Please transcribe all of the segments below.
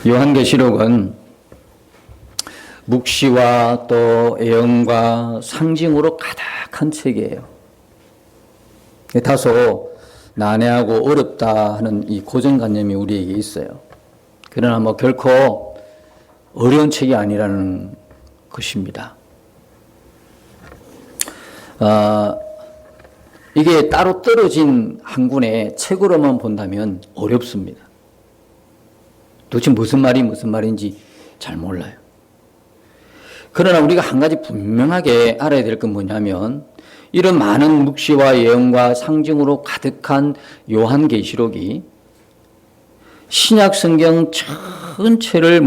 요한계시록은 묵시와 또 예언과 상징으로 가득한 책이에요. 다소 난해하고 어렵다 하는 이 고정관념이 우리에게 있어요. 그러나 결코 어려운 책이 아니라는 것입니다. 이게 따로 떨어진 한 군의 책으로만 본다면 어렵습니다. 도대체 무슨 말인지 잘 몰라요. 그러나 우리가 한 가지 분명하게 알아야 될 건 뭐냐면 이런 많은 묵시와 예언과 상징으로 가득한 요한계시록이 신약 성경 전체를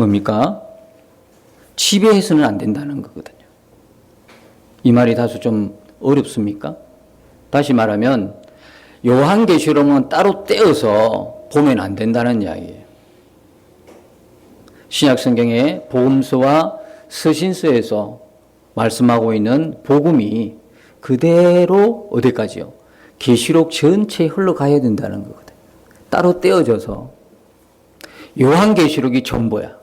지배해서는 안 된다는 거거든요. 이 말이 다소 좀 어렵습니까? 다시 말하면 요한계시록은 따로 떼어서 보면 안 된다는 이야기예요. 신약 성경의 복음서와 서신서에서 말씀하고 있는 복음이 그대로 어디까지요? 계시록 전체에 흘러가야 된다는 거거든요. 따로 떼어져서 요한계시록이 전부야.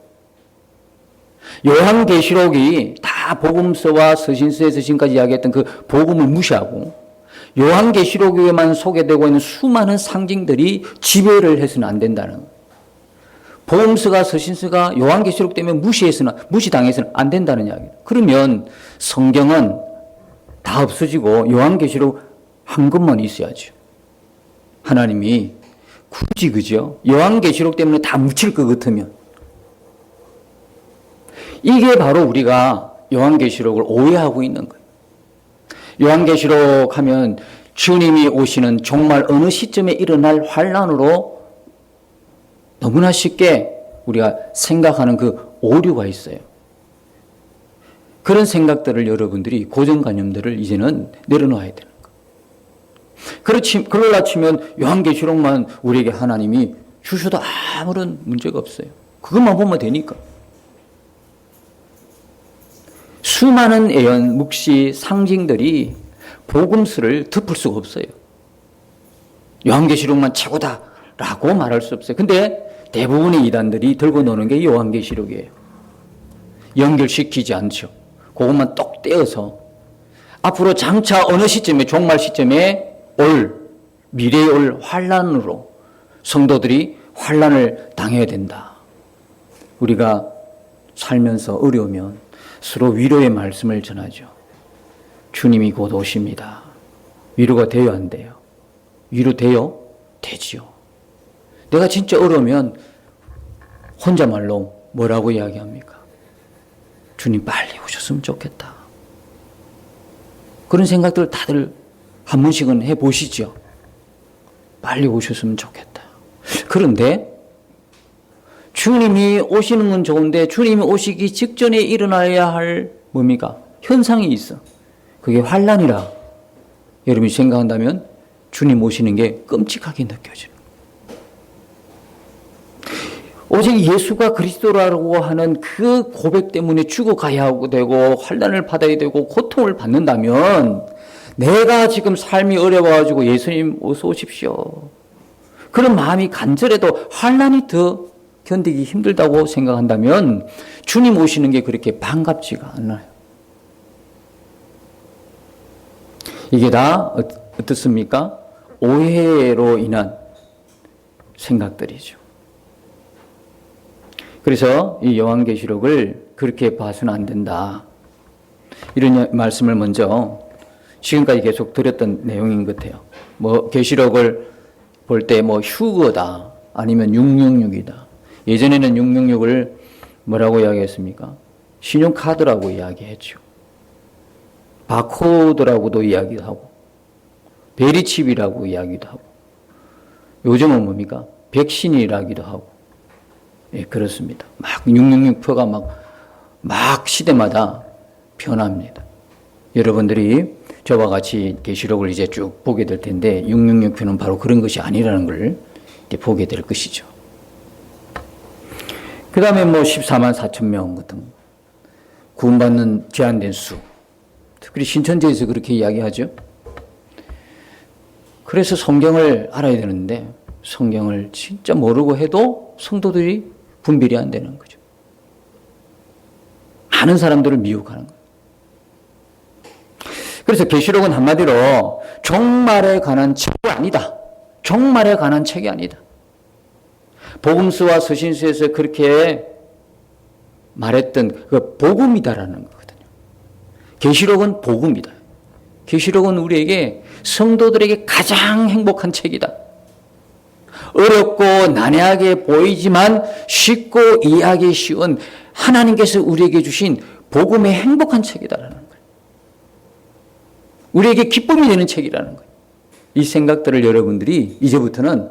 요한계시록이 다 복음서와 서신서에서 지금까지 이야기했던 그 복음을 무시하고 요한계시록에만 소개되고 있는 수많은 상징들이 지배를 해서는 안 된다는 거예요. 복음서가 서신서가 요한계시록 때문에 무시당해서는 안 된다는 이야기예요. 그러면 성경은 다 없어지고 요한계시록 한 것만 있어야죠. 하나님이 굳이 그죠? 요한계시록 때문에 다 묻힐 것 같으면 이게 바로 우리가 요한계시록을 오해하고 있는 거예요. 요한계시록 하면 주님이 오시는 정말 어느 시점에 일어날 환란으로 너무나 쉽게 우리가 생각하는 그 오류가 있어요. 그런 생각들을 여러분들이 고정관념들을 이제는 내려놓아야 되는 거예요. 그럴라 치면 요한계시록만 우리에게 하나님이 주셔도 아무런 문제가 없어요. 그것만 보면 되니까. 수많은 예언, 묵시, 상징들이 복음서를 덮을 수가 없어요. 요한계시록만 최고다라고 말할 수 없어요. 근데 대부분의 이단들이 들고 노는 게 요한계시록이에요. 연결시키지 않죠. 그것만 똑 떼어서 앞으로 장차 어느 시점에 종말 시점에 미래에 올 환란으로 성도들이 환란을 당해야 된다. 우리가 살면서 어려우면 서로 위로의 말씀을 전하죠. 주님이 곧 오십니다. 위로가 돼요, 안 돼요? 위로돼요? 되지요. 내가 진짜 어려우면 혼자말로 뭐라고 이야기합니까? 주님 빨리 오셨으면 좋겠다. 그런 생각들 다들 한 번씩은 해보시죠. 빨리 오셨으면 좋겠다. 그런데 주님이 오시는 건 좋은데 주님이 오시기 직전에 일어나야 할 현상이 있어. 그게 환란이라 여러분이 생각한다면 주님 오시는 게 끔찍하게 느껴져요. 오직 예수가 그리스도라고 하는 그 고백 때문에 죽어가야 되고 환난을 받아야 되고 고통을 받는다면 내가 지금 삶이 어려워가지고 예수님 어서 오십시오. 그런 마음이 간절해도 환난이 더 견디기 힘들다고 생각한다면 주님 오시는 게 그렇게 반갑지가 않아요. 이게 다 어떻습니까? 오해로 인한 생각들이죠. 그래서 이 요한계시록을 그렇게 봐서는 안 된다. 이런 말씀을 먼저 지금까지 계속 드렸던 내용인 것 같아요. 계시록을 볼 때 휴거다 아니면 666이다. 예전에는 666을 뭐라고 이야기했습니까? 신용카드라고 이야기했죠. 바코드라고도 이야기도 하고 베리칩이라고 이야기도 하고 요즘은 뭡니까? 백신이라기도 하고 예, 그렇습니다. 666표가 막 시대마다 변합니다. 여러분들이 저와 같이 계시록을 이제 쭉 보게 될 텐데 666표는 바로 그런 것이 아니라는 걸 이제 보게 될 것이죠. 그 다음에 14만 4천 명 같은 구원받는 제한된 수. 특히 신천지에서 그렇게 이야기하죠. 그래서 성경을 알아야 되는데 성경을 진짜 모르고 해도 성도들이 분별이 안 되는 거죠. 많은 사람들을 미혹하는 거예요. 그래서 계시록은 한마디로 종말에 관한 책이 아니다. 종말에 관한 책이 아니다. 복음서와 서신서에서 그렇게 말했던 그 복음이다라는 거거든요. 계시록은 복음이다. 계시록은 우리에게 성도들에게 가장 행복한 책이다. 어렵고 난해하게 보이지만 쉽고 이해하기 쉬운 하나님께서 우리에게 주신 복음의 행복한 책이다라는 거예요. 우리에게 기쁨이 되는 책이라는 거예요. 이 생각들을 여러분들이 이제부터는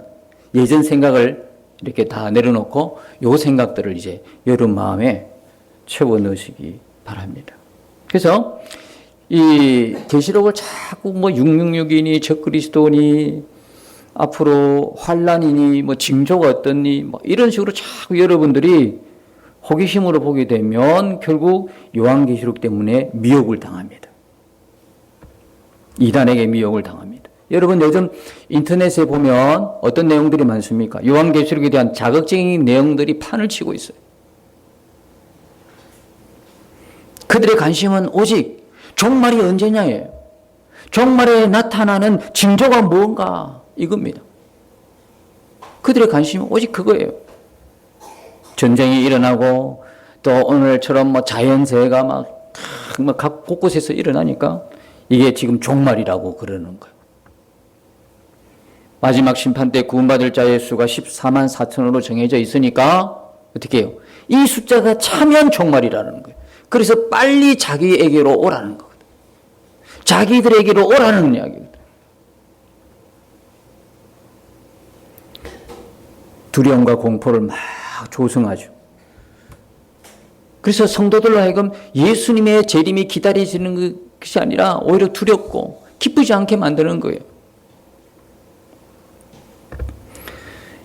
예전 생각을 이렇게 다 내려놓고 요 생각들을 이제 여러분 마음에 채워 넣으시기 바랍니다. 그래서 이 계시록을 자꾸 뭐 666이니 적그리스도니 앞으로 환란이니 뭐 징조가 어떻니 뭐 이런 식으로 자꾸 여러분들이 호기심으로 보게 되면 결국 요한계시록 때문에 미혹을 당합니다. 이단에게 미혹을 당합니다. 여러분 요즘 인터넷에 보면 어떤 내용들이 많습니까? 요한계시록에 대한 자극적인 내용들이 판을 치고 있어요. 그들의 관심은 오직 종말이 언제냐예요. 종말에 나타나는 징조가 뭔가 이겁니다. 그들의 관심은 오직 그거예요. 전쟁이 일어나고 또 오늘처럼 뭐 자연재해가 막 각 곳곳에서 일어나니까 이게 지금 종말이라고 그러는 거예요. 마지막 심판 때 구원받을 자의 수가 14만 4천으로 정해져 있으니까 어떻게 해요? 이 숫자가 차면 종말이라는 거예요. 그래서 빨리 자기에게로 오라는 거거든요. 자기들에게로 오라는 이야기거든요. 두려움과 공포를 막 조성하죠. 그래서 성도들로 하여금 예수님의 재림이 기다려지는 것이 아니라 오히려 두렵고 기쁘지 않게 만드는 거예요.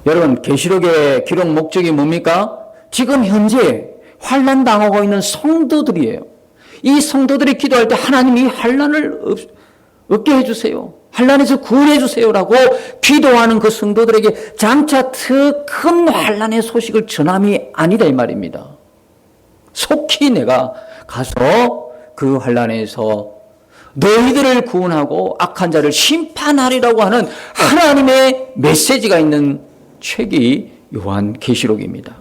여러분 계시록의 기록 목적이 뭡니까? 지금 현재 환난 당하고 있는 성도들이에요. 이 성도들이 기도할 때 하나님이 환난을 없게 해주세요. 환난에서 구원해 주세요라고 기도하는 그 성도들에게 장차 더 큰 환난의 소식을 전함이 아니다 이 말입니다. 속히 내가 가서 그 환난에서 너희들을 구원하고 악한 자를 심판하리라고 하는 하나님의 메시지가 있는 책이 요한계시록입니다.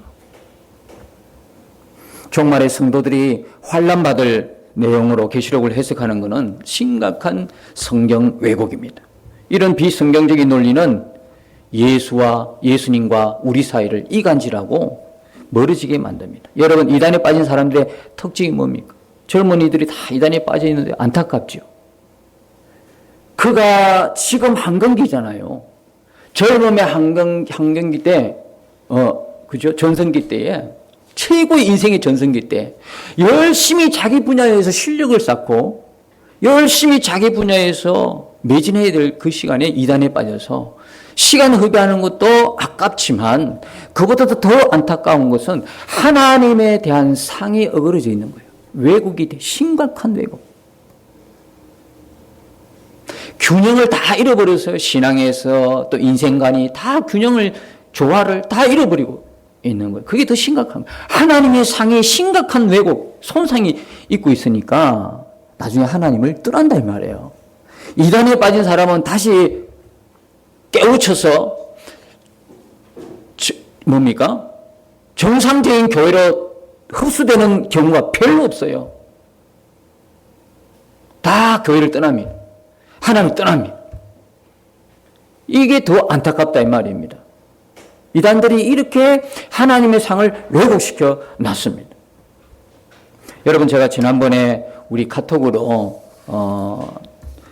종말의 성도들이 환난받을 내용으로 계시록을 해석하는 것은 심각한 성경 왜곡입니다. 이런 비성경적인 논리는 예수님과 우리 사이를 이간질하고 멀어지게 만듭니다. 여러분 이단에 빠진 사람들의 특징이 뭡니까? 젊은이들이 다 이단에 빠져 있는데 안타깝죠. 그가 지금 한경기잖아요. 젊음의 한경기 때, 그죠? 전성기 때에 최고의 인생의 전성기 때 열심히 자기 분야에서 실력을 쌓고 열심히 자기 분야에서 매진해야 될 그 시간에 이단에 빠져서 시간 허비하는 것도 아깝지만 그것보다 더 안타까운 것은 하나님에 대한 상이 어그러져 있는 거예요. 왜곡이 돼. 심각한 왜곡. 균형을 다 잃어버려서 신앙에서 또 인생관이 다 균형을 조화를 다 잃어버리고 있는 거예요. 그게 더 심각한 거예요. 하나님의 상에 심각한 왜곡, 손상이 있고 있으니까 나중에 하나님을 떠난다 이 말이에요. 이단에 빠진 사람은 다시 깨우쳐서 뭡니까? 정상적인 교회로 흡수되는 경우가 별로 없어요. 다 교회를 떠납니다. 하나님을 떠납니다. 이게 더 안타깝다 이 말입니다. 이단들이 이렇게 하나님의 상을 왜곡시켜 놨습니다. 여러분 제가 지난번에 우리 카톡으로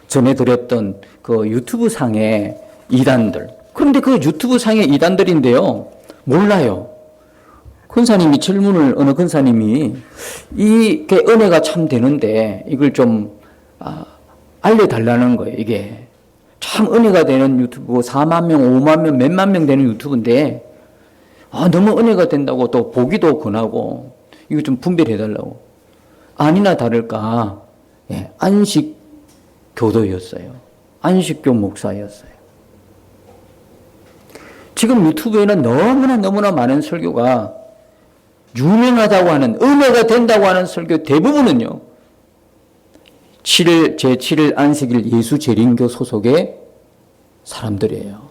전해드렸던 그 유튜브 상의 이단들. 그런데 그 유튜브 상의 이단들인데요. 몰라요. 권사님이 질문을 어느 권사님이 이게 은혜가 참 되는데 이걸 좀 알려달라는 거예요. 이게 참 은혜가 되는 유튜브 4만 명, 5만 명, 몇만 명 되는 유튜브인데 너무 은혜가 된다고 또 보기도 권하고 이거 좀 분별해달라고. 아니나 다를까 안식 교도였어요. 안식교 목사였어요. 지금 유튜브에는 너무나 많은 설교가 유명하다고 하는, 은혜가 된다고 하는 설교 대부분은요, 제7일 안식일 예수재림교 소속의 사람들이에요.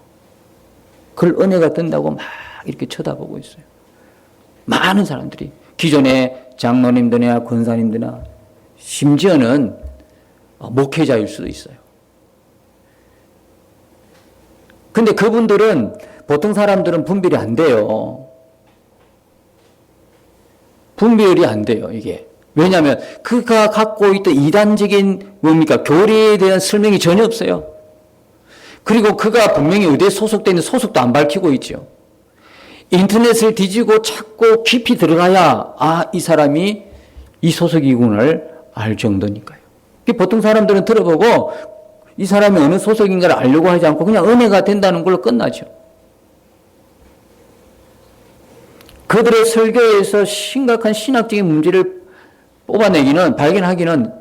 그걸 은혜가 된다고 막 이렇게 쳐다보고 있어요. 많은 사람들이, 기존의 장로님들이나 권사님들이나 심지어는 목회자일 수도 있어요. 근데 그분들은, 보통 사람들은 분별이 안 돼요. 분별이 안 돼요, 이게. 왜냐하면 그가 갖고 있던 이단적인 뭡니까? 교리에 대한 설명이 전혀 없어요. 그리고 그가 분명히 어디에 소속되어 있는 소속도 안 밝히고 있죠. 인터넷을 뒤지고 찾고 깊이 들어가야 이 사람이 이 소속이군을 알 정도니까요. 보통 사람들은 들어보고 이 사람이 어느 소속인가를 알려고 하지 않고 그냥 은혜가 된다는 걸로 끝나죠. 그들의 설교에서 심각한 신학적인 문제를 발견하기는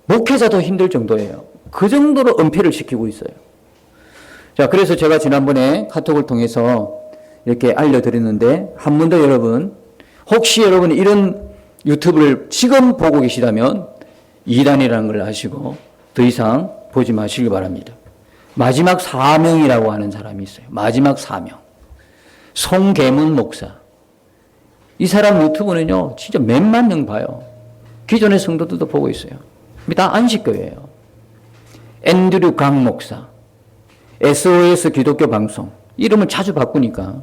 목회자도 힘들 정도예요. 그 정도로 은폐를 시키고 있어요. 자, 그래서 제가 지난번에 카톡을 통해서 이렇게 알려드렸는데, 한 번 더 여러분, 혹시 여러분이 이런 유튜브를 지금 보고 계시다면 이단이라는 걸 아시고 더 이상 보지 마시기 바랍니다. 마지막 사명이라고 하는 사람이 있어요. 마지막 사명. 송계문 목사. 이 사람 유튜브는요, 진짜 몇만 명 봐요. 기존의 성도들도 보고 있어요. 다 안식교예요. 앤드류 강 목사. SOS 기독교 방송. 이름을 자주 바꾸니까.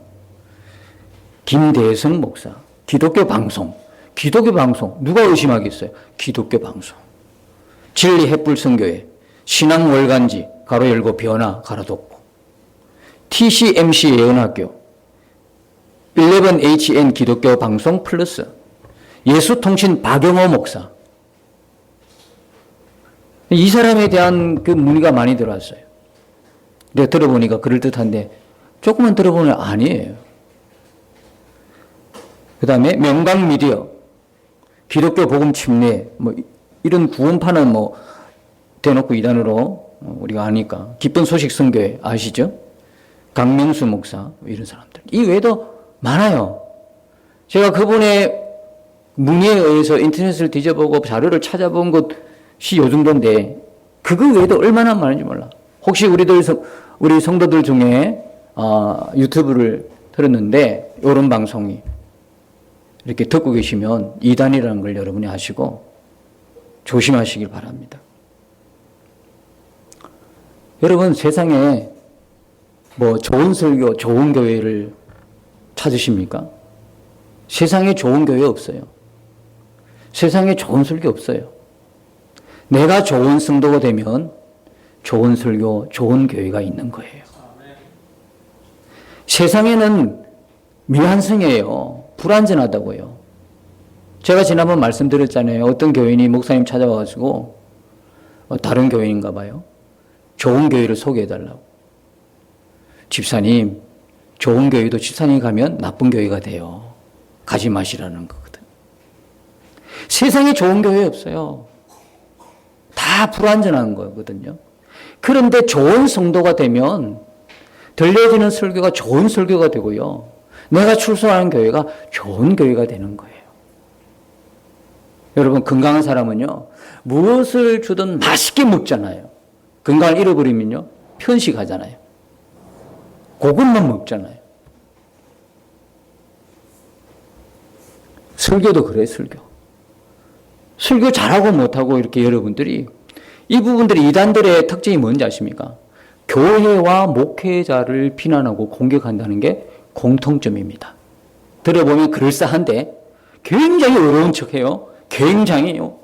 김대성 목사. 기독교 방송. 기독교 방송. 누가 의심하겠어요? 기독교 방송. 진리 햇불 선교회. 신앙 월간지. 가로 열고 변화 가로 닫고. TCMC 예언학교. 11HN 기독교 방송 플러스. 예수통신 박영호 목사. 이 사람에 대한 그 문의가 많이 들어왔어요. 내가 들어보니까 그럴듯한데 조금만 들어보면 아니에요. 그 다음에 명강미디어, 기독교 복음 침례, 이런 구원파는 대놓고 이단으로 우리가 아니까. 기쁜 소식 선교회 아시죠? 강명수 목사, 이런 사람들. 이 외에도 많아요. 제가 그분의 문의에 의해서 인터넷을 뒤져보고 자료를 찾아본 것이 요 정도인데, 그거 외에도 얼마나 많은지 몰라. 혹시 우리 성도들 중에 유튜브를 들었는데 이런 방송이 이렇게 듣고 계시면 이단이라는 걸 여러분이 아시고 조심하시길 바랍니다. 여러분, 세상에 좋은 설교, 좋은 교회를 찾으십니까? 세상에 좋은 교회 없어요. 세상에 좋은 설교 없어요. 내가 좋은 성도가 되면 좋은 설교, 좋은 교회가 있는 거예요. 세상에는 미완성이에요. 불완전하다고요. 제가 지난번 말씀드렸잖아요. 어떤 교인이 목사님 찾아와가지고 다른 교인인가 봐요. 좋은 교회를 소개해달라고. 집사님, 좋은 교회도 집사님이 가면 나쁜 교회가 돼요. 가지 마시라는 거거든. 세상에 좋은 교회 없어요. 다 불완전한 거거든요. 그런데 좋은 성도가 되면 들려지는 설교가 좋은 설교가 되고요. 내가 출석하는 교회가 좋은 교회가 되는 거예요. 여러분, 건강한 사람은요, 무엇을 주든 맛있게 먹잖아요. 건강을 잃어버리면요, 편식하잖아요. 그것만 먹잖아요. 설교도 그래요, 설교. 설교 잘하고 못하고 이렇게 여러분들이, 이 부분들이 이단들의 특징이 뭔지 아십니까? 교회와 목회자를 비난하고 공격한다는 게 공통점입니다. 들어보면 그럴싸한데 굉장히 어려운 척해요. 굉장히요.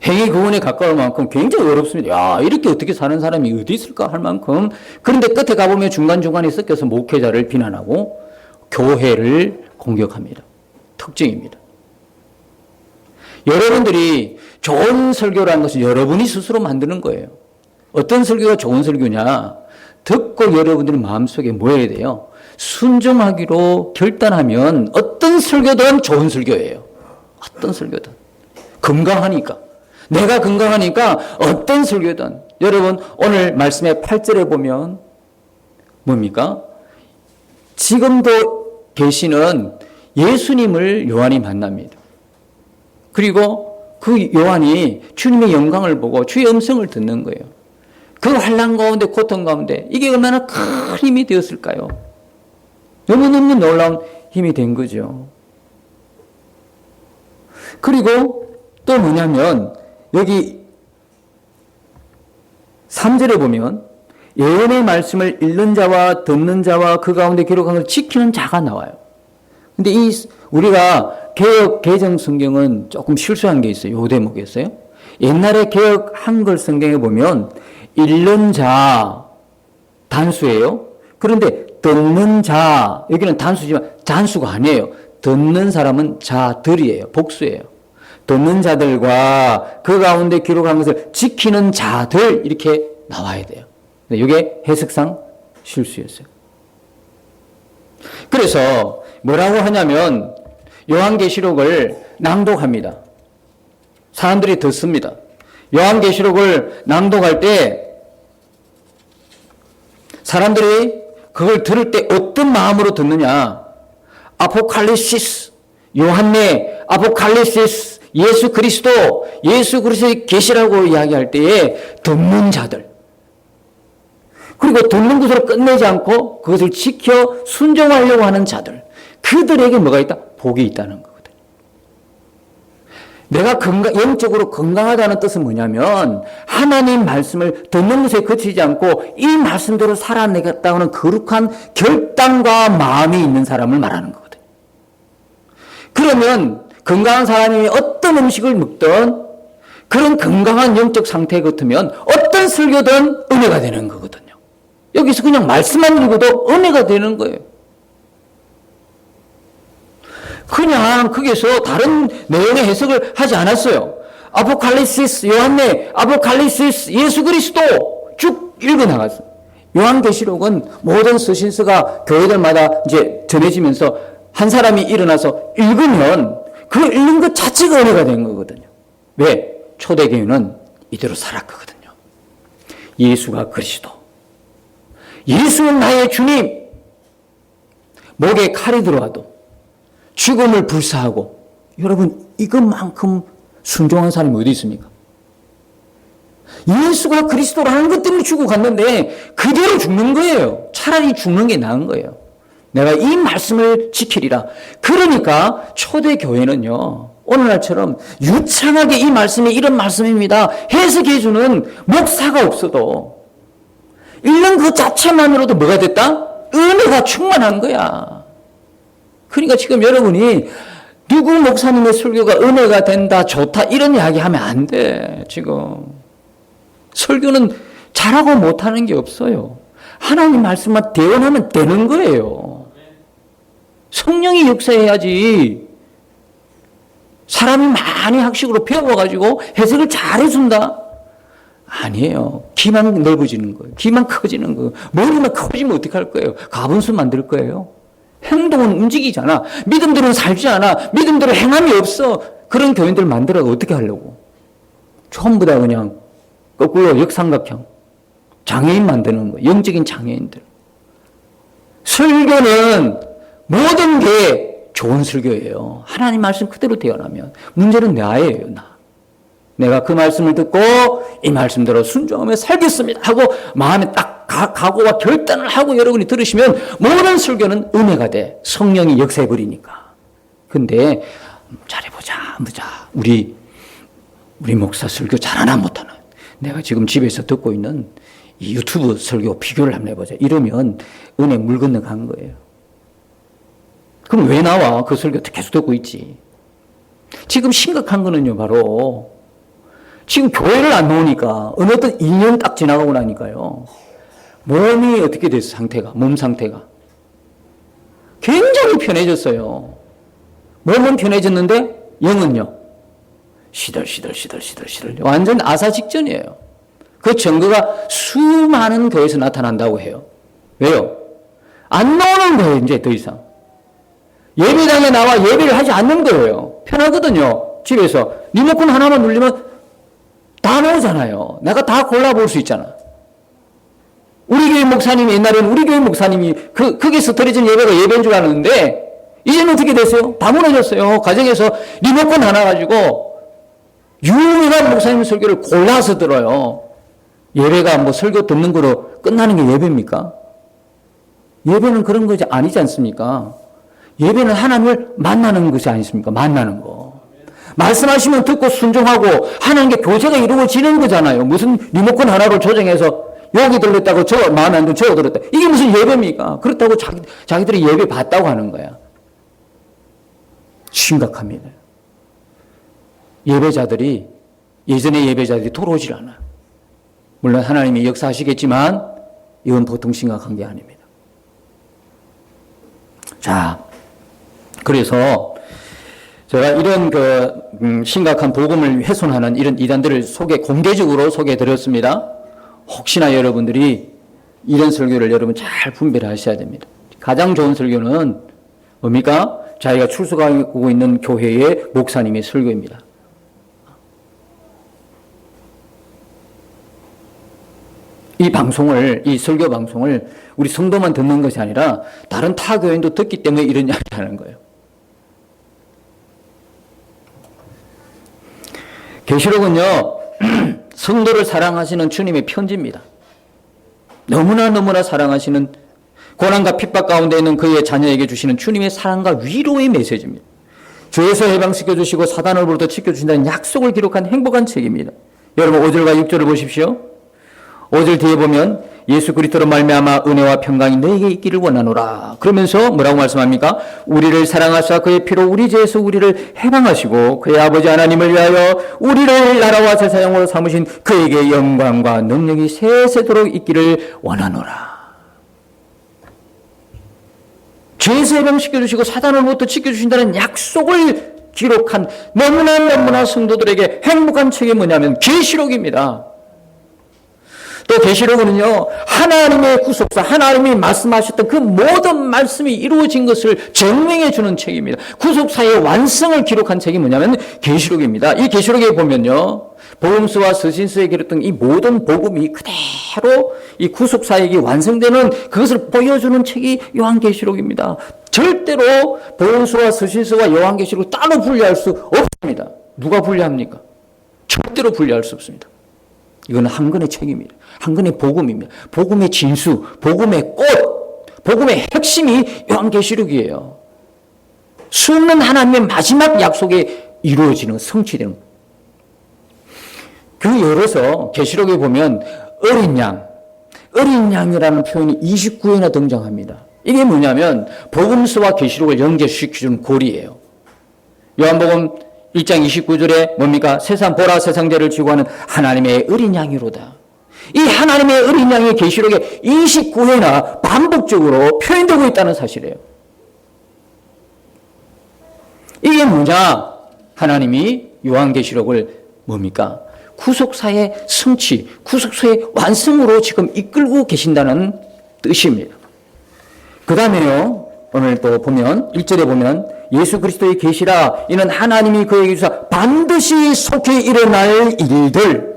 행위 구원에 가까울 만큼 굉장히 어렵습니다. 야, 이렇게 어떻게 사는 사람이 어디 있을까 할 만큼. 그런데 끝에 가보면 중간중간에 섞여서 목회자를 비난하고 교회를 공격합니다. 특징입니다. 여러분들이 좋은 설교라는 것은 여러분이 스스로 만드는 거예요. 어떤 설교가 좋은 설교냐? 듣고 여러분들이 마음속에 모여야 돼요. 순종하기로 결단하면 어떤 설교든 좋은 설교예요. 어떤 설교든. 건강하니까. 내가 건강하니까 어떤 설교든. 여러분, 오늘 말씀의 8절에 보면 뭡니까? 지금도 계시는 예수님을 요한이 만납니다. 그리고 그 요한이 주님의 영광을 보고 주의 음성을 듣는 거예요. 그 환난 가운데 고통 가운데 이게 얼마나 큰 힘이 되었을까요? 너무너무 놀라운 힘이 된 거죠. 그리고 또 뭐냐면 여기 3절에 보면 예언의 말씀을 읽는 자와 듣는 자와 그 가운데 기록한 것을 지키는 자가 나와요. 근데 우리가 개역 개정 성경은 조금 실수한 게 있어요. 요 대목이었어요. 옛날에 개역 한글 성경에 보면 읽는 자 단수예요. 그런데 듣는 자 여기는 단수지만 단수가 아니에요. 듣는 사람은 자들이에요. 복수예요. 듣는 자들과 그 가운데 기록한 것을 지키는 자들 이렇게 나와야 돼요. 이게 해석상 실수였어요. 그래서 뭐라고 하냐면 요한계시록을 낭독합니다. 사람들이 듣습니다. 요한계시록을 낭독할 때 사람들이 그걸 들을 때 어떤 마음으로 듣느냐? 아포칼리시스, 요한의 아포칼리시스, 예수 그리스도의 계시라고 이야기할 때에 듣는 자들. 그리고 듣는 것으로 끝내지 않고 그것을 지켜 순종하려고 하는 자들. 그들에게 뭐가 있다? 복이 있다는 거거든요. 내가 영적으로 건강하다는 뜻은 뭐냐면 하나님 말씀을 듣는 것에 그치지 않고 이 말씀대로 살아내겠다고 하는 거룩한 결단과 마음이 있는 사람을 말하는 거거든요. 그러면 건강한 사람이 어떤 음식을 먹든 그런 건강한 영적 상태 같으면 어떤 설교든 은혜가 되는 거거든요. 여기서 그냥 말씀만 읽어도 은혜가 되는 거예요. 그냥 거기서 다른 내용의 해석을 하지 않았어요. 아포칼리시스, 요한의 아포칼리시스, 예수 그리스도 쭉 읽어나갔어요. 요한계시록은 모든 서신서가 교회들마다 이제 전해지면서 한 사람이 일어나서 읽으면 그 읽는 것 자체가 은혜가 된 거거든요. 왜? 초대교회는 이대로 살았거든요. 예수가 그리스도. 예수는 나의 주님. 목에 칼이 들어와도 죽음을 불사하고 여러분 이것만큼 순종한 사람이 어디 있습니까? 예수가 그리스도라는 것 때문에 죽고 갔는데 그대로 죽는 거예요. 차라리 죽는 게 나은 거예요. 내가 이 말씀을 지키리라. 그러니까 초대교회는요. 오늘날처럼 유창하게 이 말씀이 이런 말씀입니다. 해석해주는 목사가 없어도 읽는 그 자체만으로도 뭐가 됐다? 은혜가 충만한 거야. 그러니까 지금 여러분이 누구 목사님의 설교가 은혜가 된다, 좋다 이런 이야기 하면 안 돼. 지금 설교는 잘하고 못하는 게 없어요. 하나님 말씀만 대언하면 되는 거예요. 성령이 역사해야지. 사람이 많이 학식으로 배워가지고 해석을 잘해준다? 아니에요. 귀만 넓어지는 거예요. 귀만 커지는 거예요. 머리만 커지면 어떡할 거예요? 가분수 만들 거예요? 행동은 움직이잖아. 믿음대로는 살지 않아. 믿음대로 행함이 없어. 그런 교인들 만들어 어떻게 하려고? 전부 다 그냥 거꾸로 역삼각형. 장애인 만드는 거예요. 영적인 장애인들. 설교는 모든 게 좋은 설교예요. 하나님 말씀 그대로 태어나면. 문제는 나예요. 내가 그 말씀을 듣고 이 말씀대로 순종하며 살겠습니다 하고 마음에 딱 각오와 결단을 하고 여러분이 들으시면 모든 설교는 은혜가 돼. 성령이 역사해버리니까. 근데 잘해보자. 우리 목사 설교 잘하나 못하나. 내가 지금 집에서 듣고 있는 이 유튜브 설교 비교를 한번 해보자. 이러면 은혜 물 건너간 거예요. 그럼 왜 나와? 그 설교 계속 듣고 있지. 지금 심각한 거는요, 바로 지금 교회를 안 나오니까 어느 어떤 2년 딱 지나가고 나니까요. 몸이 어떻게 됐어, 상태가? 몸 상태가. 굉장히 편해졌어요. 몸은 편해졌는데 영은요. 시들시들. 완전 아사 직전이에요. 그 증거가 수많은 교회에서 나타난다고 해요. 왜요? 안 나오는 거예요, 이제 더 이상. 예배당에 나와 예배를 하지 않는 거예요. 편하거든요. 집에서. 리모컨 하나만 눌리면 다 나오잖아요. 내가 다 골라볼 수 있잖아. 우리 교회 목사님이 옛날에는 우리 교회 목사님이 거기서 드려진 예배가 예배인 줄 알았는데 이제는 어떻게 됐어요? 다 무너졌어요. 가정에서 리모컨 하나 가지고 유명한 목사님 설교를 골라서 들어요. 예배가 뭐 설교 듣는 거로 끝나는 게 예배입니까? 예배는 그런 것이 아니지 않습니까? 예배는 하나님을 만나는 것이 아니십니까? 만나는 거. 말씀하시면 듣고 순종하고 하나님께 교제가 이루어지는 거잖아요. 무슨 리모컨 하나로 조정해서 여기 들렸다고 저 마음에 안 들면 저 들었다. 이게 무슨 예배입니까? 그렇다고 자기들이 예배 받다고 하는 거야. 심각합니다. 예배자들이 예전의 예배자들이 돌아오질 않아요. 물론 하나님이 역사하시겠지만 이건 보통 심각한 게 아닙니다. 자, 그래서 제가 이런 심각한 복음을 훼손하는 이런 이단들을 공개적으로 소개해드렸습니다. 혹시나 여러분들이 이런 설교를 여러분 잘 분별하셔야 됩니다. 가장 좋은 설교는 뭡니까? 자기가 출석하고 있는 교회의 목사님의 설교입니다. 이 설교 방송을 우리 성도만 듣는 것이 아니라 다른 타 교인도 듣기 때문에 이런 이야기를 하는 거예요. 계시록은요, 성도를 사랑하시는 주님의 편지입니다. 너무나 사랑하시는 고난과 핍박 가운데 있는 그의 자녀에게 주시는 주님의 사랑과 위로의 메시지입니다. 죄에서 해방시켜 주시고 사단으로부터 지켜주신다는 약속을 기록한 행복한 책입니다. 여러분 5절과 6절을 보십시오. 5절 뒤에 보면 예수 그리스도로 말미암아 은혜와 평강이 너에게 있기를 원하노라. 그러면서 뭐라고 말씀합니까? 우리를 사랑하사 그의 피로 우리 죄에서 우리를 해방하시고 그의 아버지 하나님을 위하여 우리를 나라와 제사장으로 삼으신 그에게 영광과 능력이 세세도록 있기를 원하노라. 죄에서 해방시켜 주시고 사단으로부터 지켜주신다는 약속을 기록한 너무나 성도들에게 행복한 책이 뭐냐면 계시록입니다. 또 계시록은요, 하나님의 구속사, 하나님이 말씀하셨던 그 모든 말씀이 이루어진 것을 증명해 주는 책입니다. 구속사의 완성을 기록한 책이 뭐냐면 계시록입니다. 이 계시록에 보면요, 복음서와 서신서에 기록된 이 모든 복음이 그대로 이 구속사역이 완성되는 그것을 보여주는 책이 요한계시록입니다. 절대로 복음서와 서신서와 요한계시록을 따로 분리할 수 없습니다. 누가 분리합니까? 절대로 분리할 수 없습니다. 이건 한 권의 책입니다. 한 권의 복음입니다. 복음의 진수, 복음의 꽃, 복음의 핵심이 요한계시록이에요. 수없는 하나님의 마지막 약속에 이루어지는, 성취되는. 그 예로서 계시록에 보면 어린 양이라는 표현이 29회나 등장합니다. 이게 뭐냐면 복음서와 계시록을 연결시켜주는 고리예요. 요한복음 1장 29절에 뭡니까? 세상 보라 세상 죄를 지고 하는 하나님의 어린 양이로다. 이 하나님의 어린 양이 계시록에 29회나 반복적으로 표현되고 있다는 사실이에요. 이게 뭐냐? 하나님이 요한계시록을 뭡니까? 구속사의 성취, 구속사의 완성으로 지금 이끌고 계신다는 뜻입니다. 그 다음에요, 오늘 또 보면 1절에 보면 예수 그리스도의 계시라 이는 하나님이 그에게 주사 반드시 속히 일어날 일들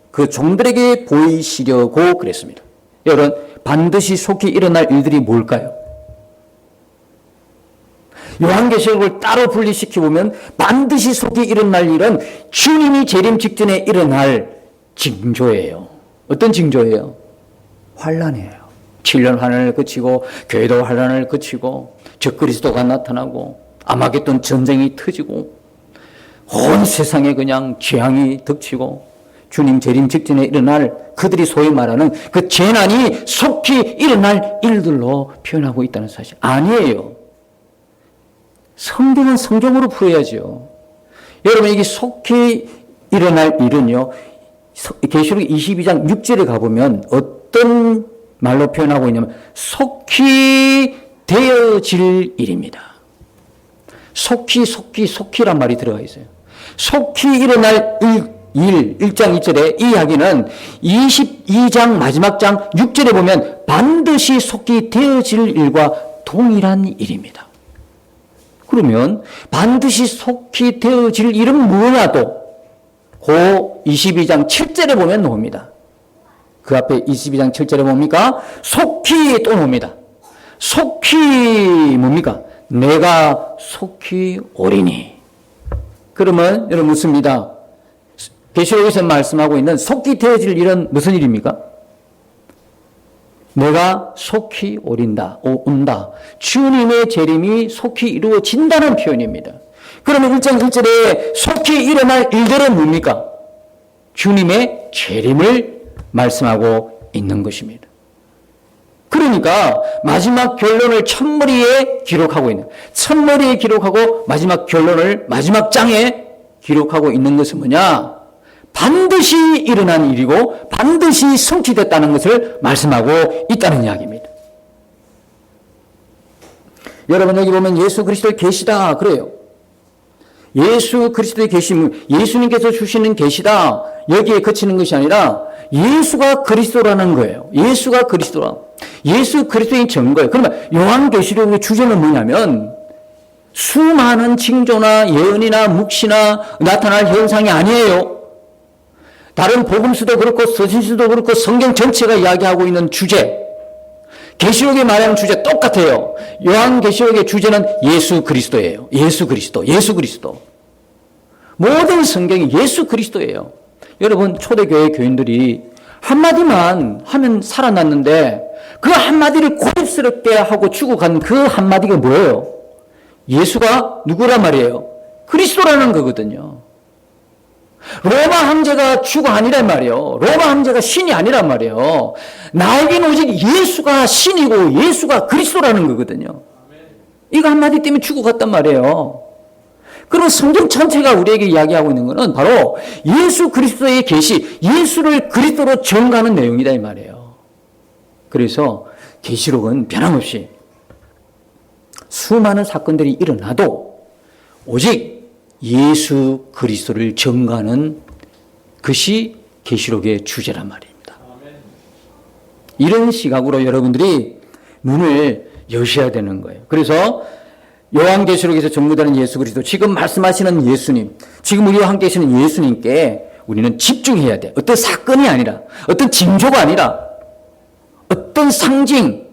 그 종들에게 보이시려고 그랬습니다. 여러분, 반드시 속히 일어날 일들이 뭘까요? 요한계시록을 따로 분리시켜보면 반드시 속히 일어날 일은 주님이 재림 직전에 일어날 징조예요. 어떤 징조예요? 환란이에요. 7년 환란을 거치고 교회도 환란을 거치고 적그리스도가 나타나고 아마겟돈 전쟁이 터지고 온 세상에 그냥 재앙이 덮치고 주님 재림 직전에 일어날 그들이 소위 말하는 그 재난이 속히 일어날 일들로 표현하고 있다는 사실. 아니에요. 성경은 성경으로 풀어야죠. 여러분, 이게 속히 일어날 일은요, 계시록 22장 6절에 가보면 어떤 말로 표현하고 있냐면 속히 되어질 일입니다. 속히란 말이 들어가 있어요. 속히 일어날 일, 1장 2절에 이 이야기는 22장 마지막 장 6절에 보면 반드시 속히 되어질 일과 동일한 일입니다. 그러면 반드시 속히 되어질 일은 뭐냐 또? 그 22장 7절에 보면 나옵니다. 그 앞에 22장 7절에 뭡니까? 속히 또 나옵니다. 속히 뭡니까? 내가 속히 오리니. 그러면 여러분 묻습니다. 계시록에서 말씀하고 있는 속히 되어질 일은 무슨 일입니까? 내가 속히 온다. 주님의 재림이 속히 이루어진다는 표현입니다. 그러면 1장 1절에 속히 일어날 일들은 뭡니까? 주님의 재림을 말씀하고 있는 것입니다. 그러니까 마지막 결론을 첫머리에 기록하고 있는, 첫머리에 기록하고 마지막 결론을 마지막 장에 기록하고 있는 것은 뭐냐? 반드시 일어난 일이고 반드시 성취됐다는 것을 말씀하고 있다는 이야기입니다. 여러분 여기 보면 예수 그리스도의 계시다 그래요. 예수 그리스도의 계심을 예수님께서 주시는 계시다 여기에 그치는 것이 아니라 예수가 그리스도라는 거예요. 예수가 그리스도라. 예수 그리스도의 증거예요. 그러면 요한계시록의 주제는 뭐냐면 수많은 징조나 예언이나 묵시나 나타날 현상이 아니에요. 다른 복음서도 그렇고 서신서도 그렇고 성경 전체가 이야기하고 있는 주제, 계시록이 말하는 주제 똑같아요. 요한계시록의 주제는 예수 그리스도예요. 예수 그리스도, 예수 그리스도. 모든 성경이 예수 그리스도예요. 여러분 초대교회 교인들이 한마디만 하면 살아났는데 그 한마디를 고집스럽게 하고 죽어간 그 한마디가 뭐예요? 예수가 누구란 말이에요? 그리스도라는 거거든요. 로마 황제가 주가 아니란 말이에요. 로마 황제가 신이 아니란 말이에요. 나에게는 오직 예수가 신이고 예수가 그리스도라는 거거든요. 이거 한마디 때문에 죽어갔단 말이에요. 그럼 성경 전체가 우리에게 이야기하고 있는 것은 바로 예수 그리스도의 계시, 예수를 그리스도로 정가하는 내용이다 이 말이에요. 그래서 계시록은 변함없이 수많은 사건들이 일어나도 오직 예수 그리스도를 증거하는 것이 계시록의 주제란 말입니다. 이런 시각으로 여러분들이 눈을 여셔야 되는 거예요. 그래서 요한계시록에서 전무되는 예수 그리스도, 지금 말씀하시는 예수님, 지금 우리와 함께 계시는 예수님께 우리는 집중해야 돼. 어떤 사건이 아니라, 어떤 징조가 아니라, 어떤 상징,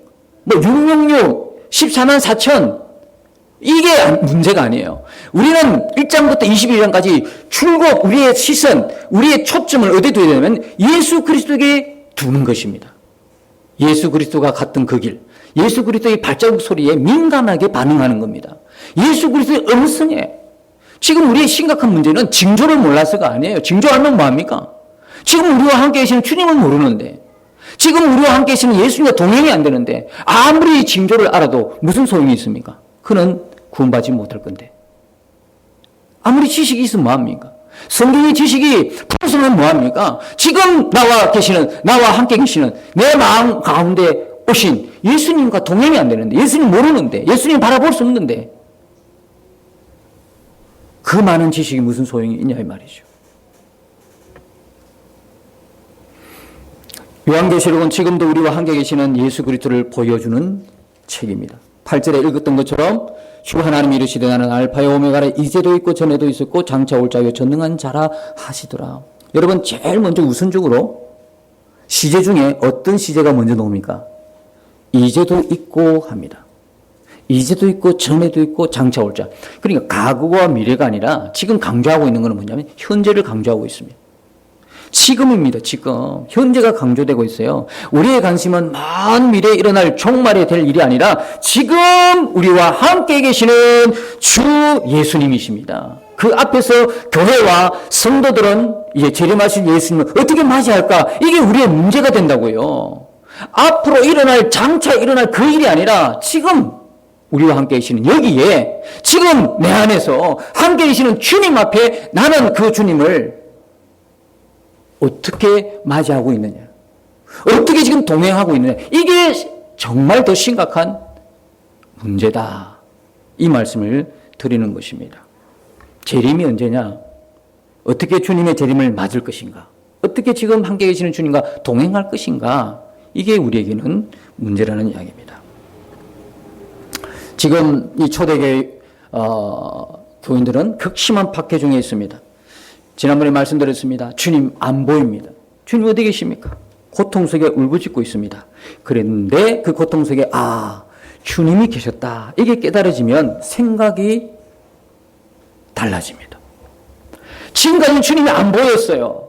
666, 14만 4천, 이게 문제가 아니에요. 우리는 1장부터 21장까지 출국, 우리의 시선, 우리의 초점을 어디에 둬야 되냐면 예수 그리스도에게 두는 것입니다. 예수 그리스도가 갔던 그 길, 예수 그리스도의 발자국 소리에 민감하게 반응하는 겁니다. 예수 그리스도의 음성에. 지금 우리의 심각한 문제는 징조를 몰라서가 아니에요. 징조 알면 뭐합니까? 지금 우리와 함께 계시는 주님을 모르는데, 지금 우리와 함께 계시는 예수님과 동행이 안 되는데 아무리 징조를 알아도 무슨 소용이 있습니까? 그는 구원받지 못할 건데. 아무리 지식이 있으면 뭐합니까? 성경의 지식이 풍성하면 뭐합니까? 지금 나와 함께 계시는 내 마음 가운데 오신 예수님과 동행이 안 되는데, 예수님 모르는데, 예수님 바라볼 수 없는데 그 많은 지식이 무슨 소용이 있냐 이 말이죠. 요한계시록은 지금도 우리와 함께 계시는 예수 그리스도를 보여주는 책입니다. 8절에 읽었던 것처럼 주 하나님이 이르시되 나는 알파요 오메가라, 이제도 있고 전에도 있었고 장차 올 자요 전능한 자라 하시더라. 여러분 제일 먼저 우선적으로 시제 중에 어떤 시제가 먼저 나옵니까? 이제도 있고 합니다. 이제도 있고 전에도 있고 장차 올 자. 그러니까 과거와 미래가 아니라 지금 강조하고 있는 것은 뭐냐면 현재를 강조하고 있습니다. 지금입니다. 지금 현재가 강조되고 있어요. 우리의 관심은 먼 미래에 일어날 종말에 될 일이 아니라 지금 우리와 함께 계시는 주 예수님이십니다. 그 앞에서 교회와 성도들은 이제 재림하신 예수님을 어떻게 맞이할까? 이게 우리의 문제가 된다고요. 앞으로 장차 일어날 그 일이 아니라 지금 우리와 함께 계시는 여기에 지금 내 안에서 함께 계시는 주님 앞에 나는 그 주님을 어떻게 맞이하고 있느냐, 어떻게 지금 동행하고 있느냐, 이게 정말 더 심각한 문제다, 이 말씀을 드리는 것입니다. 재림이 언제냐, 어떻게 주님의 재림을 맞을 것인가, 어떻게 지금 함께 계시는 주님과 동행할 것인가, 이게 우리에게는 문제라는 이야기입니다. 지금 이 초대교회 교인들은 극심한 박해 중에 있습니다. 지난번에 말씀드렸습니다. 주님 안 보입니다. 주님 어디 계십니까? 고통 속에 울부짖고 있습니다. 그랬는데 그 고통 속에 주님이 계셨다. 이게 깨달아지면 생각이 달라집니다. 지금까지 주님이 안 보였어요.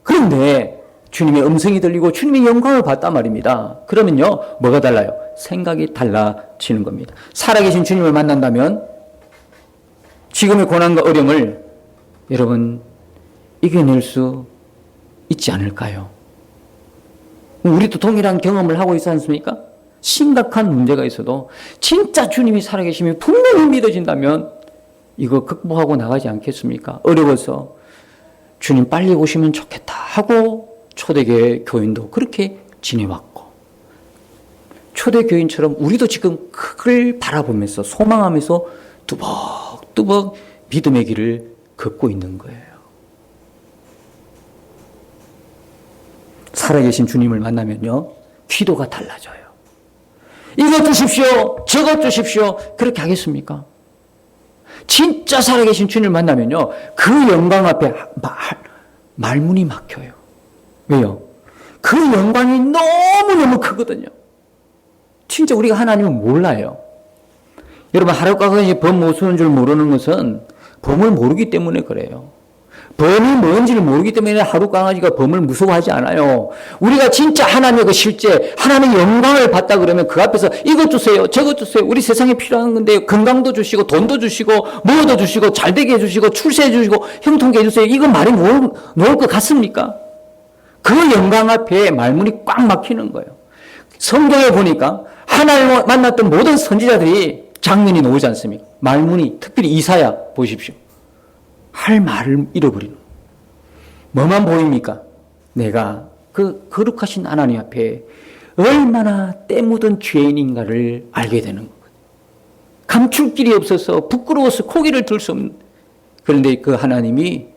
그런데 주님의 음성이 들리고 주님의 영광을 봤단 말입니다. 그러면요, 뭐가 달라요? 생각이 달라지는 겁니다. 살아계신 주님을 만난다면 지금의 고난과 어려움을 여러분 이겨낼 수 있지 않을까요? 우리도 동일한 경험을 하고 있지 않습니까? 심각한 문제가 있어도 진짜 주님이 살아계심이 분명히 믿어진다면 이거 극복하고 나가지 않겠습니까? 어려워서 주님 빨리 오시면 좋겠다 하고 초대교회 교인도 그렇게 지내왔고, 초대교인처럼 우리도 지금 그걸 바라보면서 소망하면서 뚜벅뚜벅 믿음의 길을 걷고 있는 거예요. 살아계신 주님을 만나면요, 기도가 달라져요. 이것 주십시오, 저것 주십시오, 그렇게 하겠습니까? 진짜 살아계신 주님을 만나면요, 그 영광 앞에 말문이 막혀요. 왜요? 그 영광이 너무너무 크거든요. 진짜 우리가 하나님을 몰라요. 여러분, 하루까지 범 못 쓰는 줄 모르는 것은 범을 모르기 때문에 그래요. 범이 뭔지를 모르기 때문에 하루 강아지가 범을 무서워하지 않아요. 우리가 진짜 하나님의 그 실제 하나님의 영광을 봤다 그러면 그 앞에서 이것 주세요, 저것 주세요, 우리 세상에 필요한 건데 건강도 주시고 돈도 주시고 뭐도 주시고 잘되게 해주시고 출세해 주시고 형통케 해주세요, 이거 말이 놓을 것 같습니까? 그 영광 앞에 말문이 꽉 막히는 거예요. 성경에 보니까 하나님을 만났던 모든 선지자들이 장면이 나오지 않습니까? 말문이, 특별히 이사야 보십시오. 할 말을 잃어버리는. 뭐만 보입니까? 내가 그 거룩하신 하나님 앞에 얼마나 때 묻은 죄인인가를 알게 되는 거예요. 감출 길이 없어서 부끄러워서 고개를 들 수 없는. 그런데 그 하나님이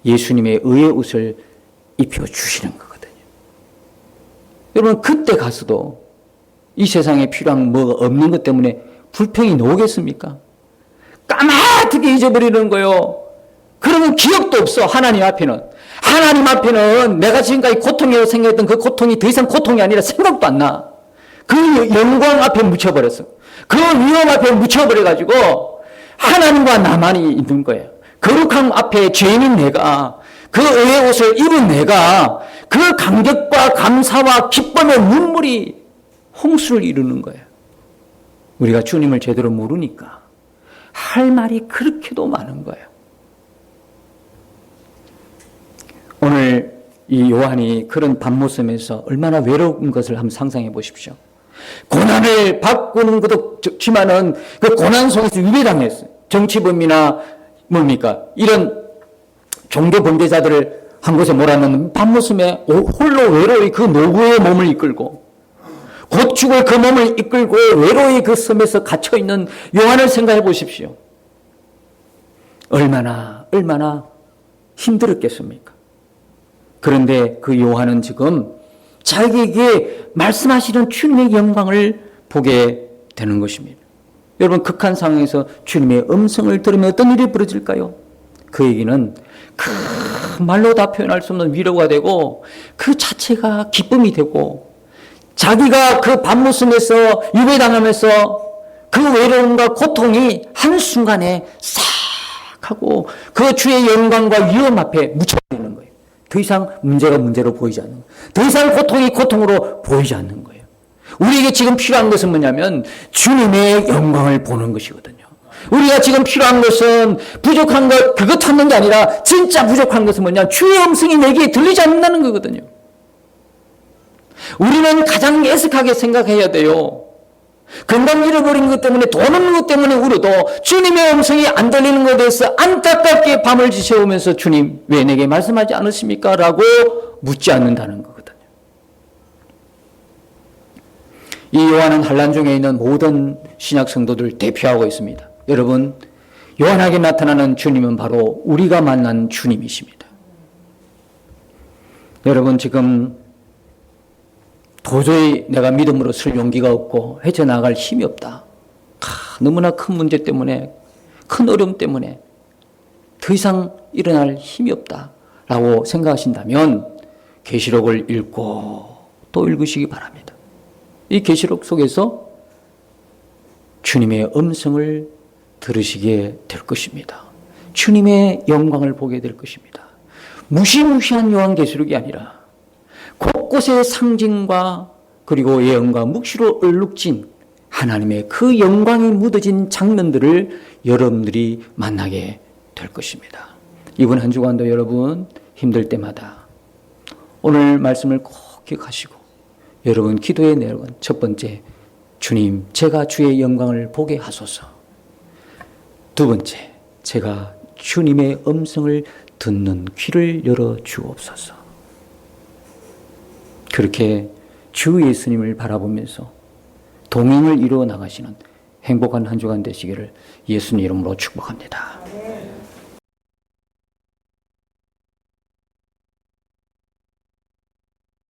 예수님의 의의 옷을 입혀주시는 거거든요. 여러분, 그때 가서도 이 세상에 필요한 뭐가 없는 것 때문에 불평이 나오겠습니까? 까맣게 잊어버리는 거예요. 그러면 기억도 없어. 하나님 앞에는. 하나님 앞에는 내가 지금까지 고통이라고 생각했던 그 고통이 더 이상 고통이 아니라 생각도 안 나. 그 영광 앞에 묻혀버렸어. 그 위험 앞에 묻혀버려가지고 하나님과 나만이 있는 거예요. 거룩함 앞에 죄인인 내가, 그 의의 옷을 입은 내가 그 감격과 감사와 기쁨의 눈물이 홍수를 이루는 거예요. 우리가 주님을 제대로 모르니까 할 말이 그렇게도 많은 거예요. 오늘 이 요한이 그런 밤모섬에서 얼마나 외로운 것을 한번 상상해 보십시오. 고난을 받고는 것도 좋지만은 그 고난 속에서 유배당했어요. 정치범이나 뭡니까? 이런 종교 범죄자들을 한 곳에 몰아넣는 밤모섬에 홀로 외로이 그 노구의 몸을 이끌고 곧 죽을 그 몸을 이끌고 외로이 그 섬에서 갇혀있는 요한을 생각해 보십시오. 얼마나 힘들었겠습니까? 그런데 그 요한은 지금 자기에게 말씀하시는 주님의 영광을 보게 되는 것입니다. 여러분, 극한 상황에서 주님의 음성을 들으면 어떤 일이 벌어질까요? 그 얘기는 그 말로 다 표현할 수 없는 위로가 되고 그 자체가 기쁨이 되고 자기가 그 밤모섬에서 유배당하면서 그 외로움과 고통이 한순간에 싹 하고 그 주의 영광과 위험 앞에 묻혀버리는 거예요. 더 이상 문제가 문제로 보이지 않는 거예요. 더 이상 고통이 고통으로 보이지 않는 거예요. 우리에게 지금 필요한 것은 뭐냐면 주님의 영광을 보는 것이거든요. 우리가 지금 필요한 것은 부족한 것, 그것 찾는 게 아니라 진짜 부족한 것은 뭐냐? 주의 음성이 내게 들리지 않는다는 거거든요. 우리는 가장 애석하게 생각해야 돼요. 건강 잃어버린 것 때문에, 돈 없는 것 때문에 울어도 주님의 음성이 안 들리는 것에 대해서 안타깝게 밤을 지새우면서 주님, 왜 내게 말씀하지 않으십니까? 라고 묻지 않는다는 거거든요. 이 요한은 한란중에 있는 모든 신약 성도들 대표하고 있습니다. 여러분, 요한에게 나타나는 주님은 바로 우리가 만난 주님이십니다. 여러분, 지금 도저히 내가 믿음으로 설 용기가 없고 헤쳐나갈 힘이 없다. 너무나 큰 문제 때문에, 큰 어려움 때문에 더 이상 일어날 힘이 없다라고 생각하신다면 계시록을 읽고 또 읽으시기 바랍니다. 이 계시록 속에서 주님의 음성을 들으시게 될 것입니다. 주님의 영광을 보게 될 것입니다. 무시무시한 요한계시록이 아니라 곳곳의 상징과 그리고 예언과 묵시로 얼룩진 하나님의 그 영광이 묻어진 장면들을 여러분들이 만나게 될 것입니다. 이번 한 주간도 여러분 힘들 때마다 오늘 말씀을 꼭 기억하시고 여러분 기도의 내용은 첫 번째, 주님 제가 주의 영광을 보게 하소서. 두 번째, 제가 주님의 음성을 듣는 귀를 열어 주옵소서. 그렇게 주 예수님을 바라보면서 동행을 이루어 나가시는 행복한 한 주간 되시기를 예수님 이름으로 축복합니다.